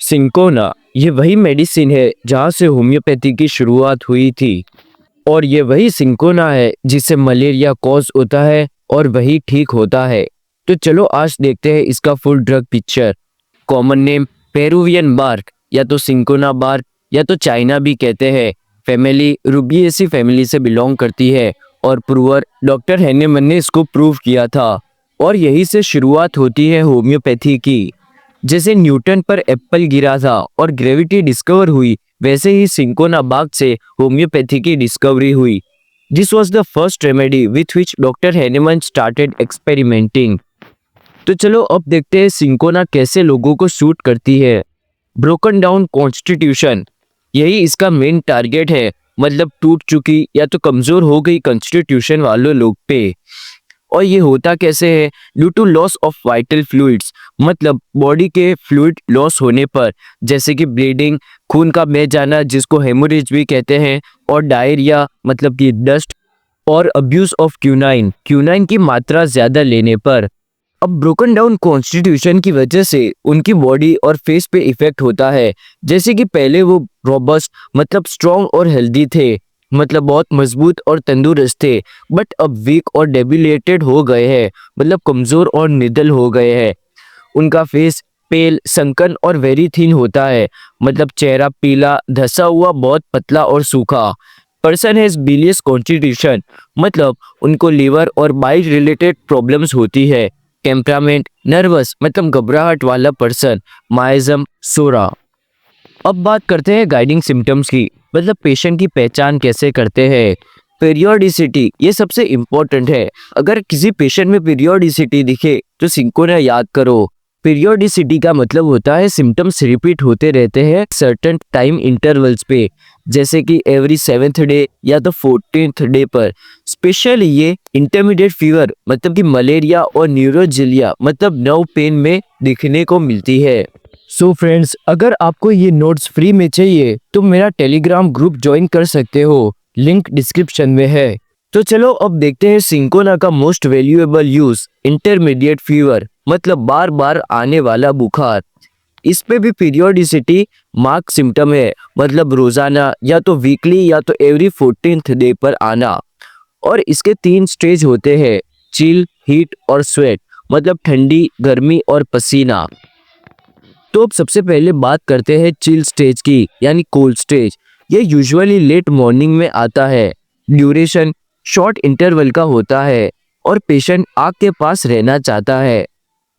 Cinchona ये वही medicine है जहाँ से होम्योपैथी की शुरुआत हुई थी। और ये वही सिंकोना है जिससे मलेरिया कॉज होता है और वही ठीक होता है। तो चलो आज देखते हैं इसका full drug picture. Common name Peruvian bark या तो सिंकोना बार्क या तो चाइना भी कहते हैं। फैमिली रूबिएसी फैमिली से बिलोंग करती है और प्रूवर डॉक्टर हैनेमन ने इसको प्रूव किया था। और यही से शुरुआत होती है होम्योपैथी की। जैसे न्यूटन पर एप्पल गिरा था और ग्रेविटी डिस्कवर हुई, वैसे ही सिंकोना बाग से होम्योपैथी की डिस्कवरी हुई। This was the first remedy with which doctor Hahnemann started experimenting. तो चलो अब देखते हैं सिंकोना कैसे लोगों को सूट करती है। ब्रोकन डाउन कॉन्स्टिट्यूशन, यही इसका मेन टारगेट है, मतलब टूट चुकी या तो कमजोर हो गई कॉन्स्टिट्यूशन वालों लोग पे। और ये होता कैसे है? Due to loss of vital fluids, मतलब बॉडी के फ्लूइड लॉस होने पर, जैसे कि ब्लीडिंग, खून का बह जाना जिसको हेमोरेज भी कहते हैं, और डायरिया मतलब कि डस्ट, और अब्यूज ऑफ क्यूनाइन, क्यूनाइन की मात्रा ज्यादा लेने पर। अब ब्रोकन डाउन कॉन्स्टिट्यूशन की वजह से उनकी बॉडी और फेस पे इफेक्ट होता है। जैसे कि पहले वो रोबस्ट मतलब स्ट्रॉन्ग और हेल्दी थे, मतलब बहुत मजबूत और तंदुरुस्त थे, बट अब वीक और डेबिलेटेड हो गए हैं, मतलब कमजोर और निडल हो गए हैं। उनका फेस पेल, संकन और वेरी थिन होता है, मतलब चेहरा पीला, धसा हुआ, बहुत पतला और सूखा। पर्सन हैज बिलियस कॉन्स्टिट्यूशन, मतलब उनको लीवर और बाइल रिलेटेड प्रॉब्लम्स होती है। टेम्परामेंट नर्वस, मतलब घबराहट वाला पर्सन। माइज्म सोरा। अब बात करते हैं गाइडिंग सिम्टम्स की, मतलब पेशेंट की पहचान कैसे करते हैं। पीरियोडिसिटी ये सबसे इम्पोर्टेंट है। अगर किसी पेशेंट में पीरियोडिसिटी दिखे तो सिंकोना याद करो। पीरियोडिसिटी का मतलब होता है सिम्टम्स रिपीट होते रहते हैं सर्टेन टाइम इंटरवल्स पे, जैसे कि एवरी 7th डे या तो 14th डे पर। स्पेशली ये इंटरमीडिएट फीवर मतलब कि मलेरिया और न्यूरोजिलिया मतलब नर्व पेन में दिखने को मिलती है। सो फ्रेंड्स, अगर आपको ये नोट्स फ्री में चाहिए तो मेरा टेलीग्राम ग्रुप ज्वाइन कर सकते हो, लिंक डिस्क्रिप्शन में है। तो चलो अब देखते हैं सिंकोना का most valuable use, intermediate fever मतलब बार बार आने वाला बुखार। इस पे भी पीरियोडिसिटी मार्क सिम्टम है, मतलब रोजाना या तो वीकली या तो एवरी 14th डे पर आना। और इसके 3 स्टेज होते हैं, चिल, हीट और स्वेट, मतलब ठंडी, गर्मी और पसीना। तो अब सबसे पहले बात करते हैं चिल स्टेज की, यानी कोल्ड स्टेज। ये यूजुअली लेट मॉर्निंग में आता है। ड्यूरेशन शॉर्ट इंटरवल का होता है और पेशेंट आग के पास रहना चाहता है।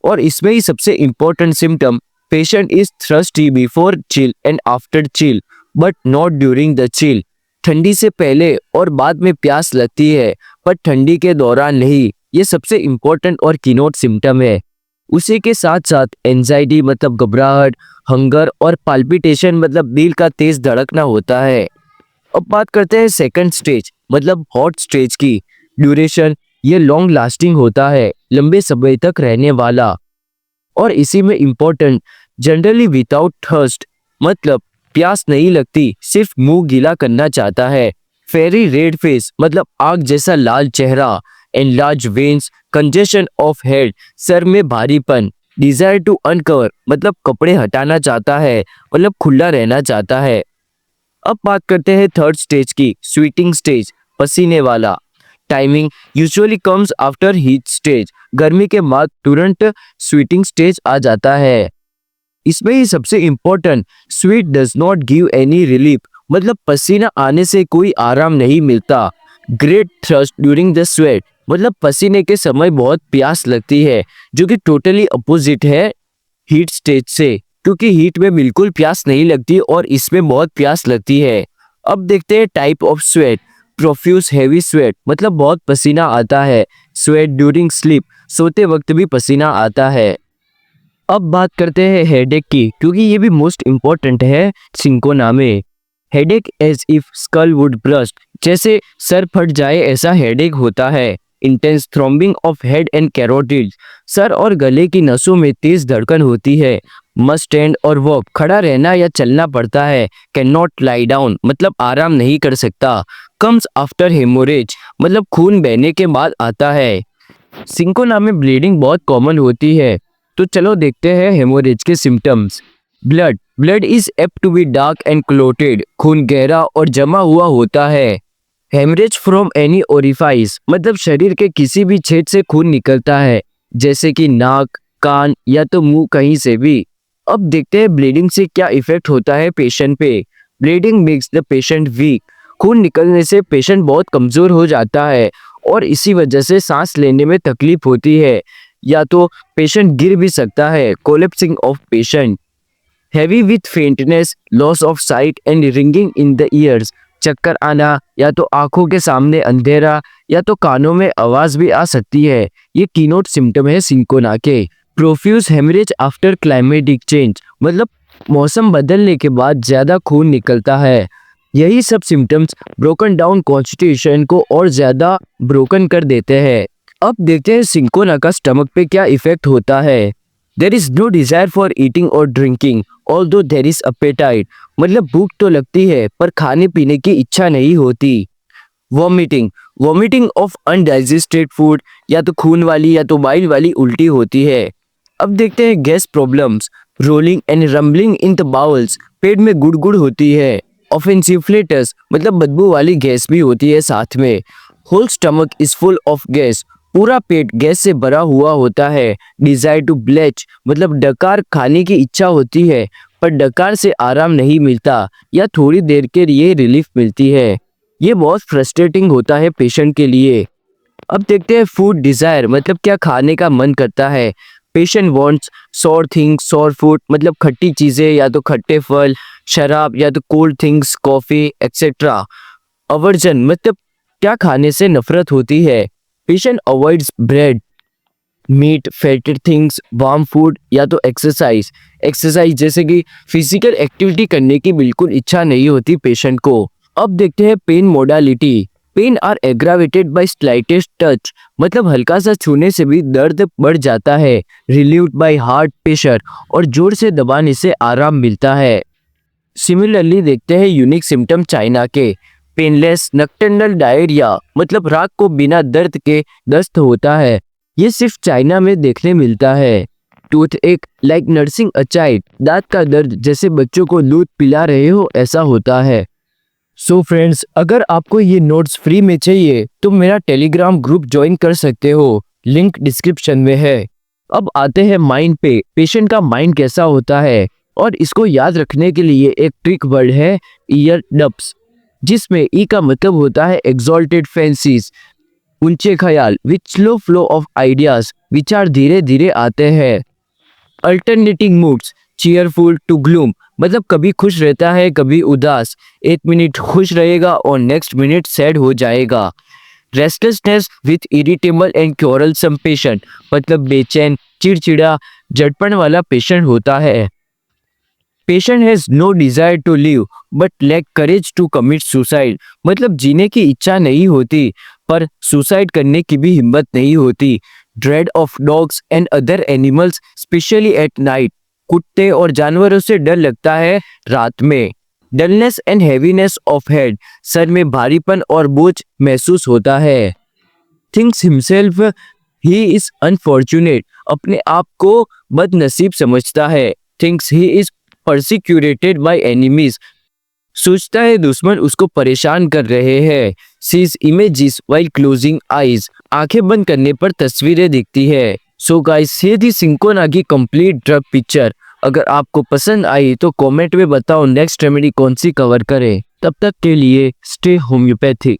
और इसमें ही सबसे important symptom, patient is thirsty before chill and after chill but not during the chill. ठंडी से पहले और बाद में प्यास लगती है, पर ठंडी के दौरान नहीं। ये सबसे इम्पोर्टेंट और कीनोट सिम्टम है। उसी के साथ साथ एंजाइटी मतलब घबराहट, हंगर और पाल्पिटेशन मतलब दिल का तेज धड़कना होता है। अब बात करते हैं सेकंड स्टेज मतलब हॉट स्टेज की। ड्यूरेशन ये लॉन्ग लास्टिंग होता है, लंबे समय तक रहने वाला। और इसी में इम्पोर्टेंट, जनरली विदाउट थर्स्ट, मतलब प्यास नहीं लगती, सिर्फ मुंह गीला करना चाहता है। फेरी रेड फेस मतलब आग जैसा लाल चेहरा। Enlarge veins, congestion of head, सर में भारीपन। डिजायर टू अनकवर मतलब कपड़े हटाना चाहता है, मतलब खुला रहना चाहता है। अब बात करते हैं थर्ड स्टेज की, स्वीटिंग स्टेज, पसीने वाला। Timing usually comes after heat stage, गर्मी के बाद तुरंत स्वीटिंग स्टेज आ जाता है। इसमें ही सबसे important, sweet does not give any relief, मतलब पसीना आने से कोई आराम नहीं मिलता। Great thrust during the sweat, मतलब पसीने के समय बहुत प्यास लगती है, जो कि टोटली अपोजिट है हीट स्टेज से, क्योंकि हीट में बिल्कुल प्यास नहीं लगती और इसमें बहुत प्यास लगती है। अब देखते हैं type of sweat. Profuse heavy sweat मतलब बहुत पसीना आता है। स्वेट ड्यूरिंग स्लीप, सोते वक्त भी पसीना आता है। अब बात करते हैं हेडेक की, क्योंकि ये भी मोस्ट इम्पोर्टेंट है सिंकोना में। Headache as if skull would burst, जैसे सर फट जाए ऐसा हेडेक होता है। Intense throbbing of head and carotid, सर और गले की नसों में तेज धड़कन होती है। मस्ट स्टैंड और वॉक, खड़ा रहना या चलना पड़ता है। कैन नॉट लाई डाउन, मतलब आराम नहीं कर सकता। कम्स आफ्टर हेमोरेज, मतलब खून बहने के बाद आता है। सिंकोना में ब्लीडिंग बहुत कॉमन होती है। तो चलो देखते हैं हेमोरेज के symptoms. Blood blood is apt to be dark and clotted, खून गहरा और जमा हुआ होता है। हेमरेज फ्रॉम एनी ओरिफाइस मतलब शरीर के किसी भी छेद से खून निकलता है, जैसे कि नाक, कान या तो मुंह, कहीं से भी। अब देखते हैं ब्लीडिंग से क्या इफेक्ट होता है पेशेंट पे। Bleeding makes the patient weak. खून निकलने से पेशेंट बहुत कमजोर हो जाता है और इसी वजह से सांस लेने में तकलीफ होती है, या तो पेशेंट गिर भी सकता है। Collapsing of patient. Heavy with faintness, loss of site and ringing in the years. चक्कर आना, या तो आंखों के सामने अंधेरा, या तो कानों में आवाज भी आ सकती है। ये कीनोट सिम्टम है सिंकोना के। Profuse haemorrhage after climatic change मतलब मौसम बदलने के बाद ज्यादा खून निकलता है। यही सब सिम्टम्स ब्रोकन डाउन कॉन्स्टिट्यूशन को और ज्यादा ब्रोकन कर देते हैं। अब देखते हैं सिंकोना का स्टमक पे क्या इफेक्ट होता है। There is no desire for eating और drinking although there is appetite मतलब भूख तो लगती है पर खाने पीने की इच्छा नहीं होती। Vomiting vomiting of undigested food, या तो खून वाली या तो बाइल वाली उल्टी होती है। अब देखते हैं gas problems. Rolling and rumbling in the bowels पेट में गुड़गुड़ होती है। ऑफेंसिव फ्लेटस मतलब बदबू वाली गैस भी होती है साथ में। Whole stomach is full of gas पूरा पेट गैस से भरा हुआ होता है। डिजायर टू ब्लेच मतलब डकार खाने की इच्छा होती है पर डकार से आराम नहीं मिलता या थोड़ी देर के लिए रिलीफ मिलती है। ये बहुत फ्रस्ट्रेटिंग होता है पेशेंट के लिए। अब देखते हैं फूड डिजायर मतलब क्या खाने का मन करता है। Patient wants sour things, sour food मतलब खट्टी चीजें या तो खट्टे फल, शराब या तो cold things, coffee etcetera. Aversion मतलब क्या खाने से नफरत होती है। Patient avoids bread, meat, fatted things, warm food या तो एक्सरसाइज। एक्सरसाइज जैसे कि फिजिकल एक्टिविटी करने की बिल्कुल इच्छा नहीं होती पेशेंट को। अब देखते हैं pain modality. Pains are aggravated by slightest touch मतलब हल्का सा छूने से भी दर्द बढ़ जाता है। रिलीव्ड बाय हार्ट प्रेशर और जोर से दबाने से आराम मिलता है। सिमिलरली देखते हैं यूनिक सिम्टम चाइना के। पेनलेस नक्टर्नल डायरिया मतलब रात को बिना दर्द के दस्त होता है। ये सिर्फ चाइना में देखने मिलता है। टूथ एक लाइक नर्सिंग अ चाइल्ड दांत का दर्द जैसे बच्चों को दूध पिला रहे हो ऐसा होता है। सो फ्रेंड्स, अगर आपको ये नोट्स फ्री में चाहिए तो मेरा टेलीग्राम ग्रुप ज्वाइन कर सकते हो, लिंक डिस्क्रिप्शन में है। अब आते हैं माइंड पे। पेशेंट का माइंड कैसा होता है और इसको याद रखने के लिए एक ट्रिक वर्ड है ईयर डब्स, जिसमें ई का मतलब होता है एक्सॉल्टेड फैंसीज, ऊंचे ख्याल which slow flow of ideas, विचार धीरे धीरे आते हैं। Alternating moods cheerful to gloom मतलब कभी खुश रहता है कभी उदास, एक मिनट खुश रहेगा और नेक्स्ट मिनट सैड हो जाएगा। Restlessness with irritable and quarrelsome patient मतलब बेचैन, चिड़चिड़ा, झड़पन वाला पेशेंट होता है। Patient has no desire to live but lack courage to commit suicide मतलब जीने की इच्छा नहीं होती पर सुसाइड करने की भी हिम्मत नहीं होती। Dread of dogs and other animals especially at night कुत्ते और जानवरों से डर लगता है रात में। Dullness and heaviness of head सर में भारीपन और बोझ महसूस होता है। Thinks himself he is unfortunate अपने आप को बदनसीब समझता है। Thinks he is persecuted by enemies सोचता है दुश्मन उसको परेशान कर रहे हैं। Sees images while closing eyes आंखें बंद करने पर तस्वीरें दिखती है। सो गाइस, ये थी सिंकोना की कंप्लीट ड्रग पिक्चर। अगर आपको पसंद आई तो कमेंट में बताओ नेक्स्ट रेमेडी कौन सी कवर करें। तब तक के लिए स्टे होम्योपैथिक।